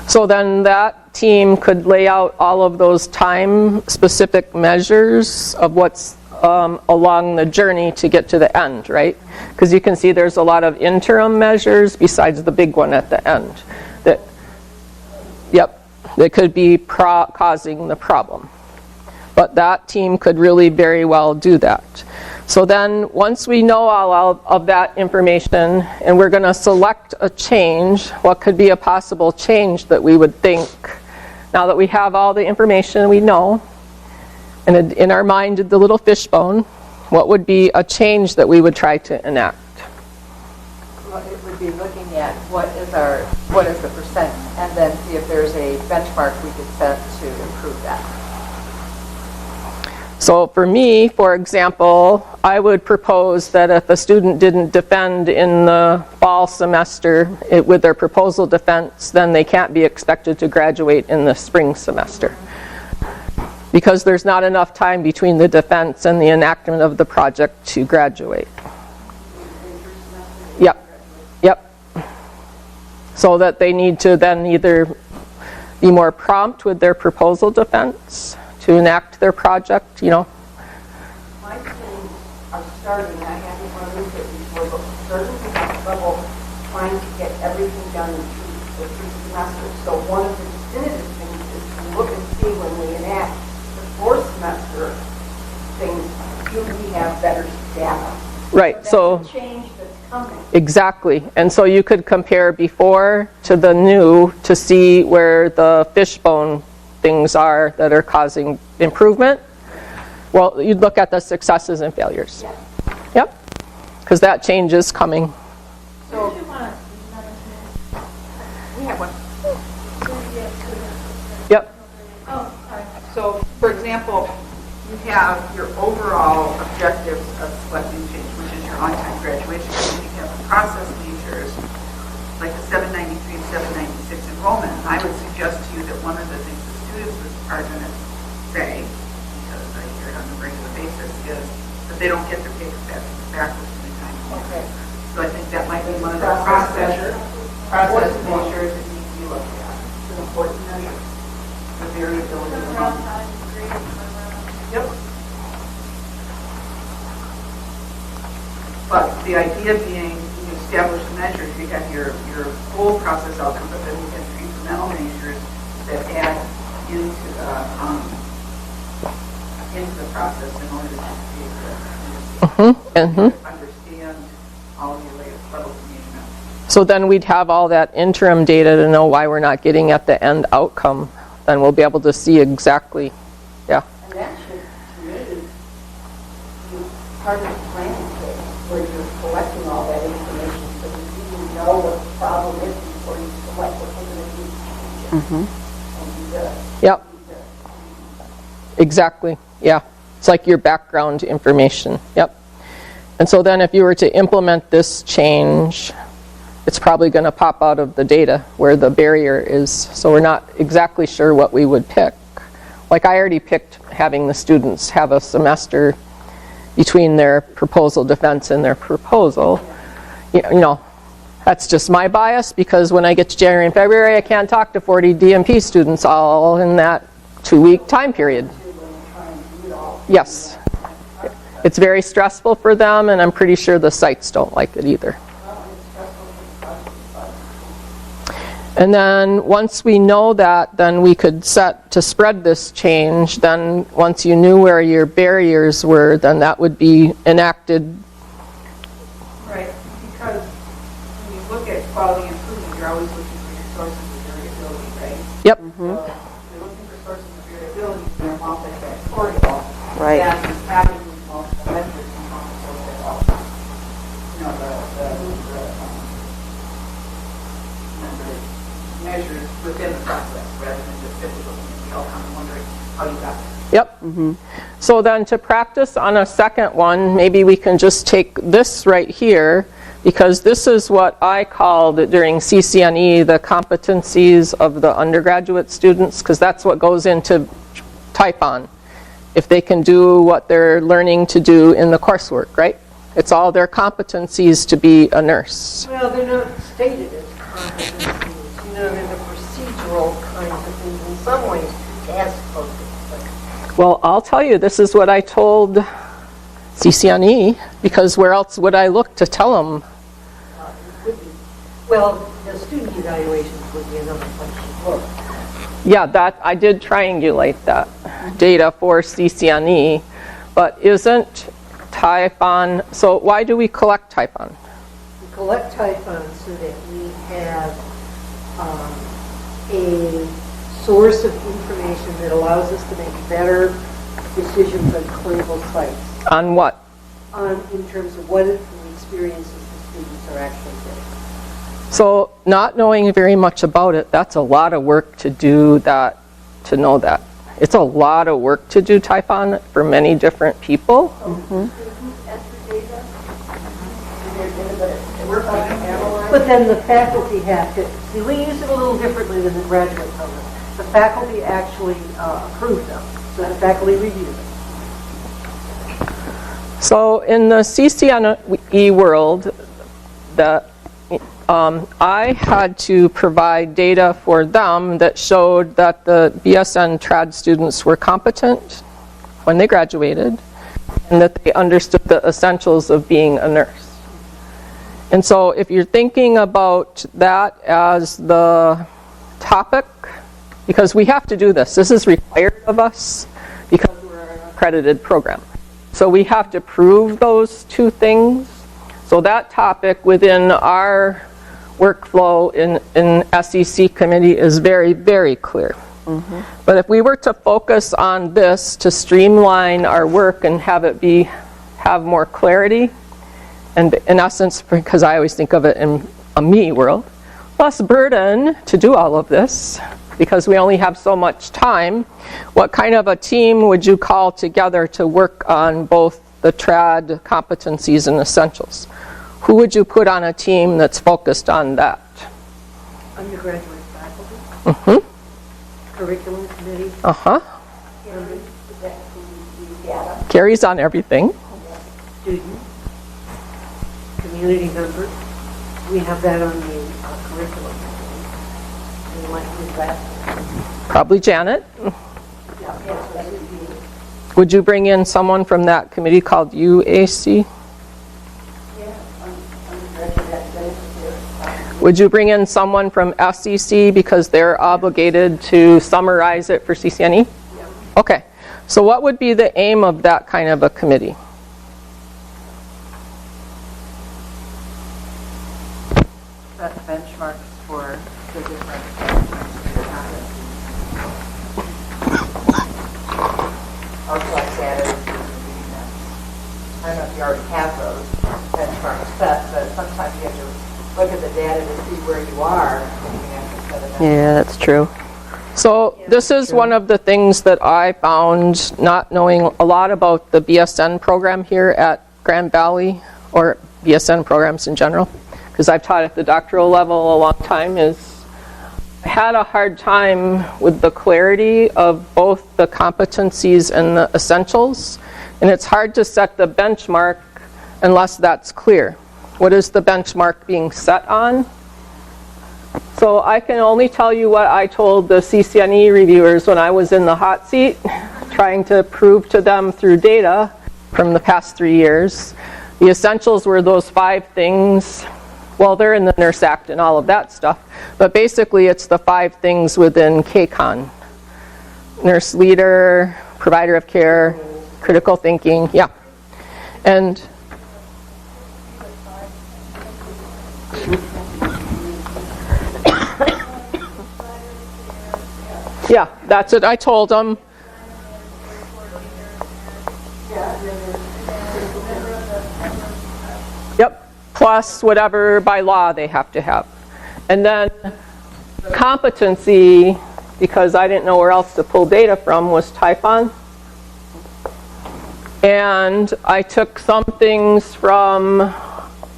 So then that team could lay out all of those time-specific measures of what's along the journey to get to the end, right? Because you can see there's a lot of interim measures besides the big one at the end. That could be causing the problem. But that team could really very well do that. So then once we know all of that information and we're going to select a change, what could be a possible change that we would think, now that we have all the information we know, and in our mind the little fishbone, what would be a change that we would try to enact? Well, it would be looking at what is the percent, and then see if there's a benchmark we could set to improve that. So for me, for example, I would propose that if a student didn't defend in the fall semester with their proposal defense, then they can't be expected to graduate in the spring semester, because there's not enough time between the defense and the enactment of the project to graduate. Yep. So that they need to then either be more prompt with their proposal defense to enact their project, My students are starting, I haven't run into it before, but starting to that level, trying to get everything done in the 3 semesters. So one of the definitive things is to look and see when we enact the 4th semester things, do we have better data? right, so That's a change that's coming. exactly. And so you could compare before to the new to see where the fishbone things are that are causing improvement. Well, you'd look at the successes and failures. Yep, because that change is coming. So, We have one. Yep, oh, sorry. So, for example, you have your overall objectives of selecting change, which is your on-time graduation. And you have process measures, like the 793 and 796 enrollment. And I would suggest to you that one of the things the students are going to say, because I hear it on a regular basis, is that they don't get their papers backwards in time. Okay. So I think that might be one of the process measures that need to be looked at. It's an important measure. The variability of enrollment. Yep. But the idea being, you establish the measures, you have your full process outcome, but then you have incremental measures that add into the process in order to understand all your latest levels of engagement. So then we'd have all that interim data to know why we're not getting at the end outcome. Then we'll be able to see exactly, yeah. And that should, to me, be part of the planning phase, where you're collecting all that information so that you know what the problem is before you select what we're going to do to change it. Yep. Exactly, yeah. It's like your background information, yep. And so then if you were to implement this change, it's probably going to pop out of the data where the barrier is. So we're not exactly sure what we would pick. Like I already picked having the students have a semester between their proposal defense and their proposal. You know, that's just my bias because when I get to January and February, I can't talk to 40 DMP students all in that 2-week time period. Yes. It's very stressful for them, and I'm pretty sure the sites don't like it either. And then once we know that, then we could set to spread this change. Then once you knew where your barriers were, then that would be enacted. Right, because when you look at quality improvement, you're always looking for your sources of variability, right? Yep. So if you're looking for sources of variability, they're multifactorial. Right. And having multiple measures can help us look at all, you know, the measures within the process rather than just simply looking at the outcome and wondering how you got there. Yep. So then to practice on a second one, maybe we can just take this right here, because this is what I called during CCNE the competencies of the undergraduate students, because that's what goes into Typhon. If they can do what they're learning to do in the coursework, right? It's all their competencies to be a nurse. Well, they're not stated as competencies. You know, they're the procedural kinds of things. In some ways, task focused. Well, I'll tell you, this is what I told CCNE, because where else would I look to tell them? Well, the student evaluations would be another place to look. Yeah, that I did triangulate that data for CCNE, but isn't Typhon, so why do we collect Typhon? We collect Typhon so that we have a source of information that allows us to make better decisions on clinical sites. On what? In terms of what the experiences the students are actually getting. So not knowing very much about it, that's a lot of work to do that, to know that. It's a lot of work to do Typhon for many different people. But then the faculty have to, see, we use it a little differently than the graduate program. The faculty actually approve them, so the faculty review them. So in the CCNE world, I had to provide data for them that showed that the BSN trad students were competent when they graduated and that they understood the essentials of being a nurse. And so if you're thinking about that as the topic, because we have to do this. This is required of us because we're an accredited program. So we have to prove those two things. So that topic within our workflow in SEC committee is very, very clear. But if we were to focus on this to streamline our work and have it have more clarity, and in essence, because I always think of it in a me world, less burden to do all of this, because we only have so much time, what kind of a team would you call together to work on both the trad competencies and essentials? Who would you put on a team that's focused on that? Undergraduate faculty, curriculum committee, Carrie's on everything. student, community members. We have that on the curriculum committee. We might use that. Probably Janet. Yeah, Would you bring in someone from that committee called UAC? Would you bring in someone from SEC because they're obligated to summarize it for CCNE? Okay. So what would be the aim of that kind of a committee? Set benchmarks for the different competencies. Also like data review. I don't know if you already have those benchmarks set, but sometimes you have to look at the data to see where you are. And you have to set it up. Yeah, that's true. So this is one of the things that I found not knowing a lot about the BSN program here at Grand Valley, or BSN programs in general, because I've taught at the doctoral level a long time, is I had a hard time with the clarity of both the competencies and the essentials, and it's hard to set the benchmark unless that's clear. What is the benchmark being set on? So I can only tell you what I told the CCNE reviewers when I was in the hot seat, trying to prove to them through data from the past 3 years. The essentials were those 5 things. Well, they're in the Nurse Act and all of that stuff, but basically it's the 5 things within KCON. Nurse leader, provider of care, critical thinking, yeah. And yeah, that's it. I told them. Yep, plus whatever by law they have to have. And then competency, because I didn't know where else to pull data from, was Typhon. And I took some things from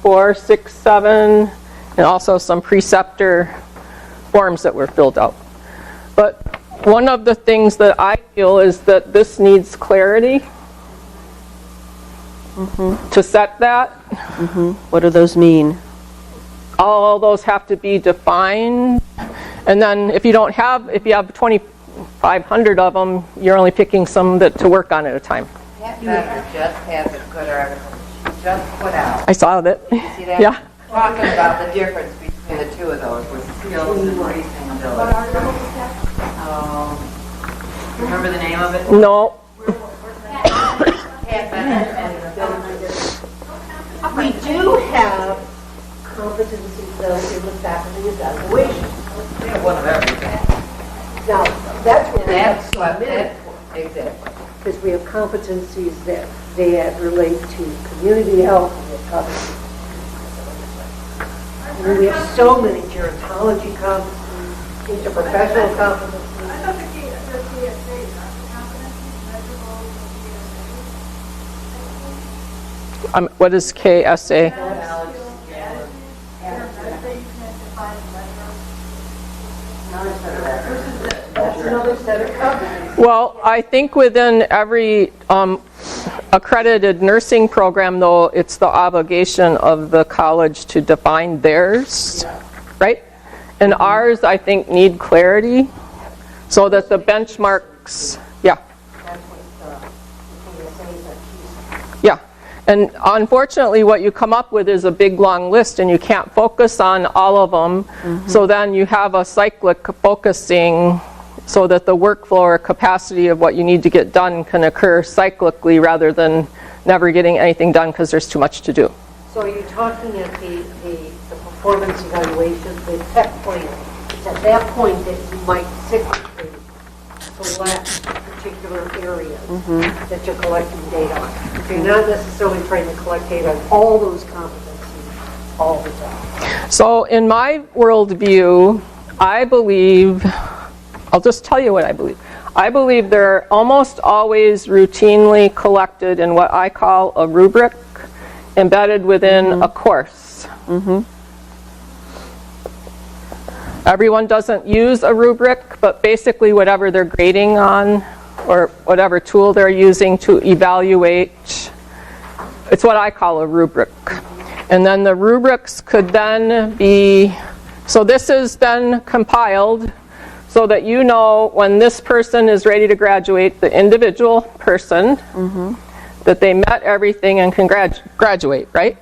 4, 6, 7, and also some preceptor forms that were filled out. But one of the things that I feel is that this needs clarity to set that. What do those mean? All those have to be defined. And then if you have 2,500 of them, you're only picking some to work on at a time. Pat Becker just has a good article she just put out. I saw that. See that? Yeah. Talking about the difference between the two of those with skills and reasoning ability. Remember the name of it? No. Pat Becker and We do have competencies though in the faculty evaluation. we have one of everything. Now, that's what we have That's what submitted that, exactly. because we have competencies that relate to community health, and we have competencies. I mean, we have so many gerontology competencies, interprofessional competencies. I thought the PDSA, competencies, measurables, What is KSA? That's another set of competencies. Well, I think within every accredited nursing program, though, it's the obligation of the college to define theirs, right? And ours, I think, need clarity so that the benchmarks, yeah. Yeah. And unfortunately, what you come up with is a big, long list, and you can't focus on all of them. So then you have a cyclic focusing so that the workflow or capacity of what you need to get done can occur cyclically rather than never getting anything done because there's too much to do. So are you talking at the performance evaluation, the tech plan? It's at that point that you might cyclically select particular areas that you're collecting data on. So you're not necessarily trying to collect data on all those competencies all the time. So in my worldview, I believe, I'll just tell you what I believe. I believe they're almost always routinely collected in what I call a rubric embedded within a course. Everyone doesn't use a rubric, but basically whatever they're grading on or whatever tool they're using to evaluate, it's what I call a rubric. And then the rubrics could then be, so this is then compiled so that you know when this person is ready to graduate, the individual person, that they met everything and can graduate, right?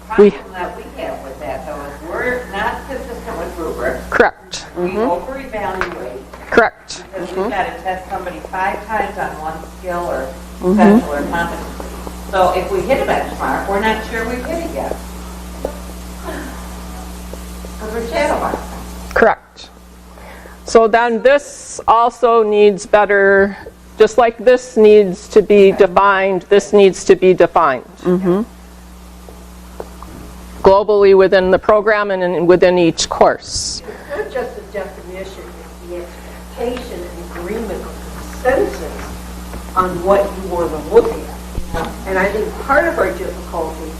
Problem that we have with that, though, is we're not consistent with rubrics. Correct. We over-evaluate. Correct. Because we've got to test somebody 5 times on one skill or potential or competency. So if we hit a benchmark, we're not sure we've hit it yet. Because we're shadow boxing. Correct. So then this also needs better, just like this needs to be defined, this needs to be defined. Globally within the program and within each course. It's not just a definition, it's the expectation and agreement or consensus on what you want to look at. And I think part of our difficulty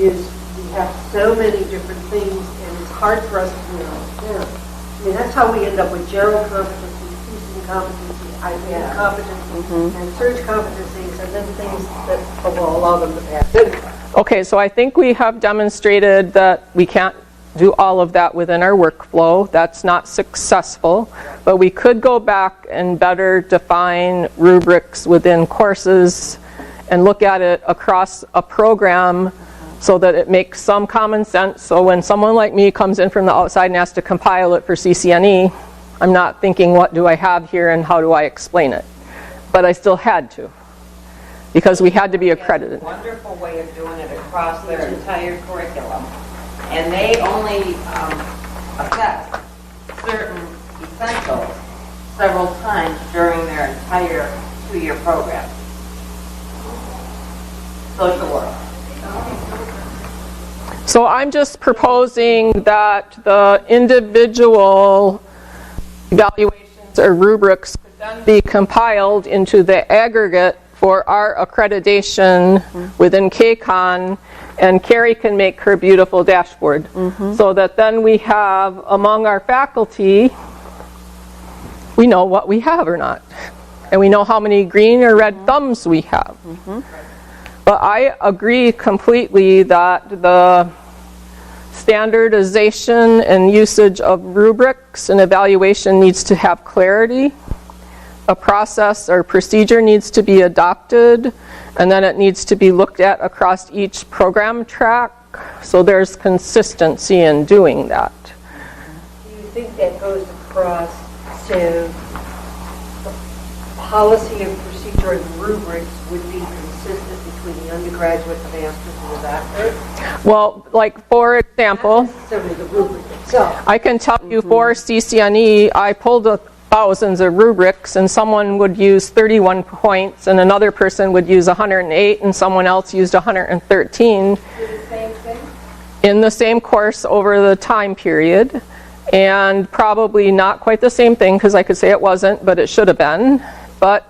is we have so many different things and it's hard for us to know. I mean, that's how we end up with general competency, teaching competency, IPM competency, and search competencies, and then things that will allow them to pass anyway. Okay, so I think we have demonstrated that we can't do all of that within our workflow. That's not successful. But we could go back and better define rubrics within courses and look at it across a program so that it makes some common sense. So when someone like me comes in from the outside and has to compile it for CCNE, I'm not thinking, what do I have here and how do I explain it? But I still had to, because we had to be accredited. It's a wonderful way of doing it across their entire curriculum. And they only assess certain essentials several times during their entire 2-year program. Social work. So I'm just proposing that the individual evaluations or rubrics could then be compiled into the aggregate for our accreditation within KCON, and Carrie can make her beautiful dashboard. So that then we have among our faculty, we know what we have or not. And we know how many green or red thumbs we have. But I agree completely that the standardization and usage of rubrics and evaluation needs to have clarity. A process or procedure needs to be adopted, and then it needs to be looked at across each program track, so there's consistency in doing that. Do you think that goes across to the policy and procedure and rubrics would be consistent between the undergraduate, the master's, and the doctorate? Well, like for example, Not necessarily the rubric itself. I can tell you for CCNE, I pulled thousands of rubrics, and someone would use 31 points, and another person would use 108, and someone else used 113 in the same course over the time period. And probably not quite the same thing, because I could say it wasn't, but it should have been. But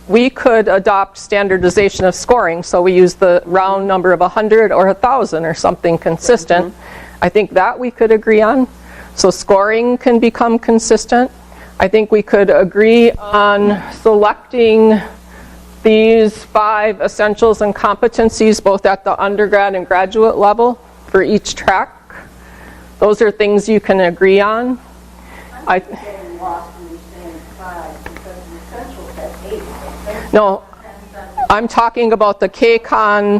we could adopt standardization of scoring, so we use the round number of 100 or 1,000 or something consistent. I think that we could agree on. So scoring can become consistent. I think we could agree on selecting these 5 essentials and competencies both at the undergrad and graduate level for each track. Those are things you can agree on. Getting lost in the same 5 because the essentials have 8. No, I'm talking about the KCON.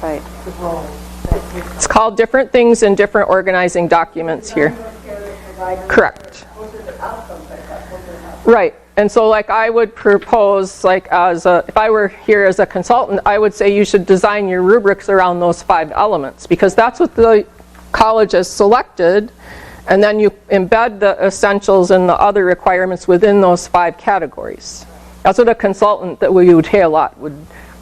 Right. It's called different things in different organizing documents here. Correct. Right. And so like I would propose, like if I were here as a consultant, I would say you should design your rubrics around those 5 elements, because that's what the college has selected, and then you embed the essentials and the other requirements within those 5 categories. That's what a consultant that we would pay a lot would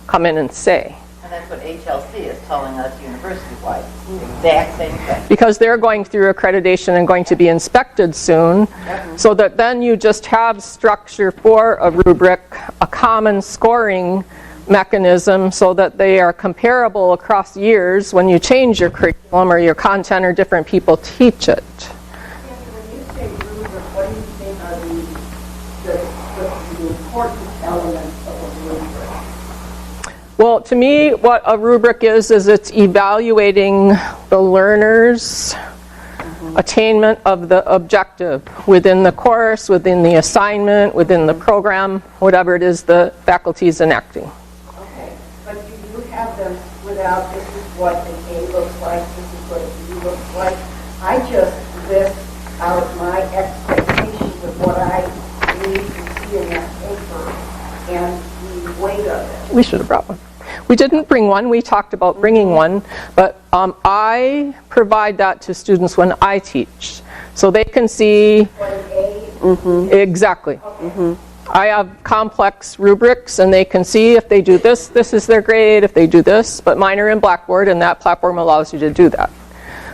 come in and say. And that's what HLC is telling us university-wide. The exact same thing. Because they're going through accreditation and going to be inspected soon, so that then you just have structure for a rubric, a common scoring mechanism, so that they are comparable across years when you change your curriculum or your content or different people teach it. When you say rubric, what do you think are the important elements of a rubric? Well, to me, what a rubric is it's evaluating the learner's attainment of the objective within the course, within the assignment, within the program, whatever it is the faculty is enacting. Okay, but do you have them without this is what the A looks like, this is what a B looks like. I just list out my expectations of what I need to see in that paper and the weight of it. We should have brought one. We didn't bring one. We talked about bringing one, but I provide that to students when I teach, so they can see What an A. exactly. I have complex rubrics, and they can see if they do this, this is their grade. If they do this, but mine are in Blackboard, and that platform allows you to do that.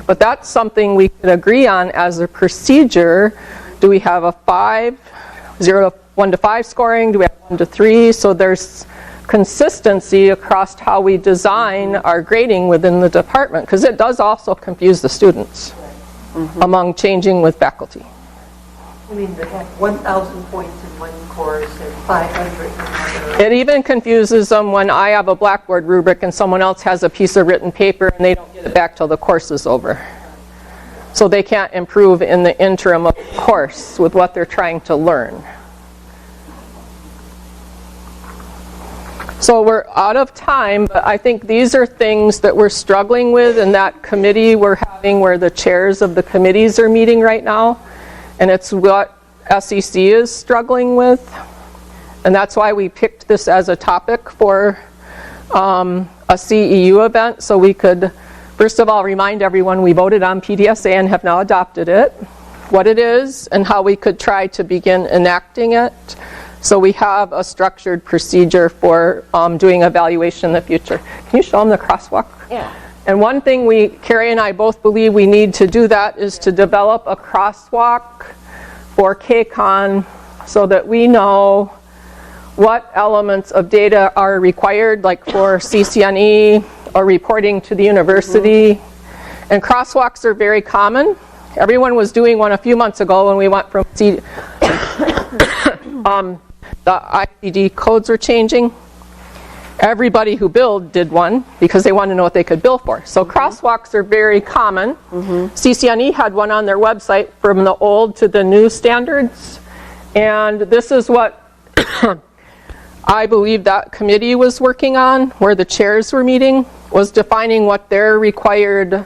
But that's something we can agree on as a procedure. Do we have a 5, 0 to 1 to 5 scoring? Do we have 1 to 3? So there's consistency across how we design our grading within the department, because it does also confuse the students among changing with faculty. I mean, they have 1,000 points in one course and 500 in another. It even confuses them when I have a Blackboard rubric and someone else has a piece of written paper and they don't get it back till the course is over. So they can't improve in the interim of the course with what they're trying to learn. So we're out of time, but I think these are things that we're struggling with in that committee we're having where the chairs of the committees are meeting right now. And it's what SEC is struggling with. And that's why we picked this as a topic for a CEU event, so we could, first of all, remind everyone we voted on PDSA and have now adopted it, what it is, and how we could try to begin enacting it. So we have a structured procedure for doing evaluation in the future. Can you show them the crosswalk? Yeah. And one thing Carrie and I both believe we need to do that is to develop a crosswalk for KCON so that we know what elements of data are required, like for CCNE or reporting to the university. And crosswalks are very common. Everyone was doing one a few months ago when we went from the ICD codes were changing. Everybody who billed did one because they wanted to know what they could bill for. So crosswalks are very common. CCNE had one on their website from the old to the new standards. And this is what I believe that committee was working on, where the chairs were meeting, was defining what their required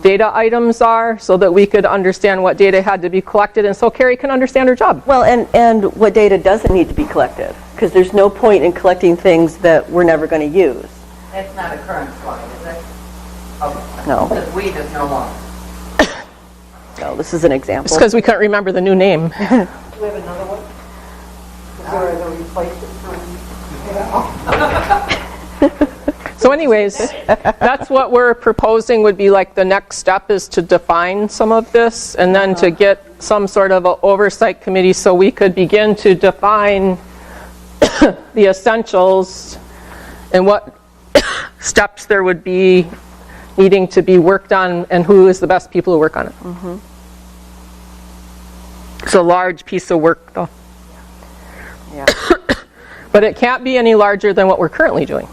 data items are so that we could understand what data had to be collected, and so Carrie can understand her job. Well, and what data doesn't need to be collected, because there's no point in collecting things that we're never going to use. That's not a current slide, is it? Okay. No. Because we just no longer. No, this is an example. It's because we couldn't remember the new name. Do we have another one? Is there a replacement for So anyways, that's what we're proposing would be like the next step, is to define some of this and then to get some sort of an oversight committee so we could begin to define the essentials and what steps there would be needing to be worked on and who is the best people to work on it. It's a large piece of work though. Yeah. But it can't be any larger than what we're currently doing,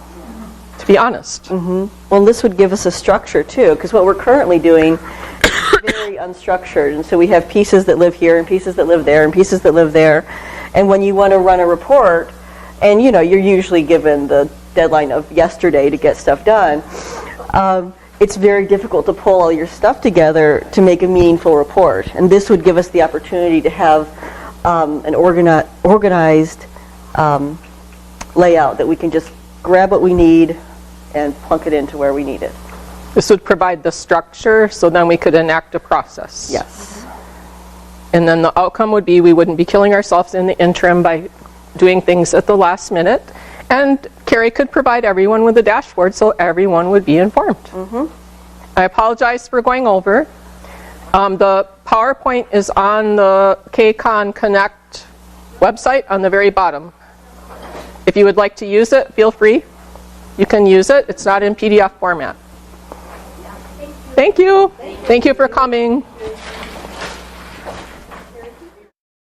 to be honest. Well, this would give us a structure too, because what we're currently doing is very unstructured, and so we have pieces that live here and pieces that live there and pieces that live there. And when you want to run a report, and you're usually given the deadline of yesterday to get stuff done, it's very difficult to pull all your stuff together to make a meaningful report. And this would give us the opportunity to have an organized layout that we can just grab what we need and plunk it into where we need it. This would provide the structure so then we could enact a process. Yes. And then the outcome would be we wouldn't be killing ourselves in the interim by doing things at the last minute. And Carrie could provide everyone with a dashboard so everyone would be informed. I apologize for going over. The PowerPoint is on the KCON Connect website on the very bottom. If you would like to use it, feel free. You can use it. It's not in PDF format. Thank you. Thank you for coming.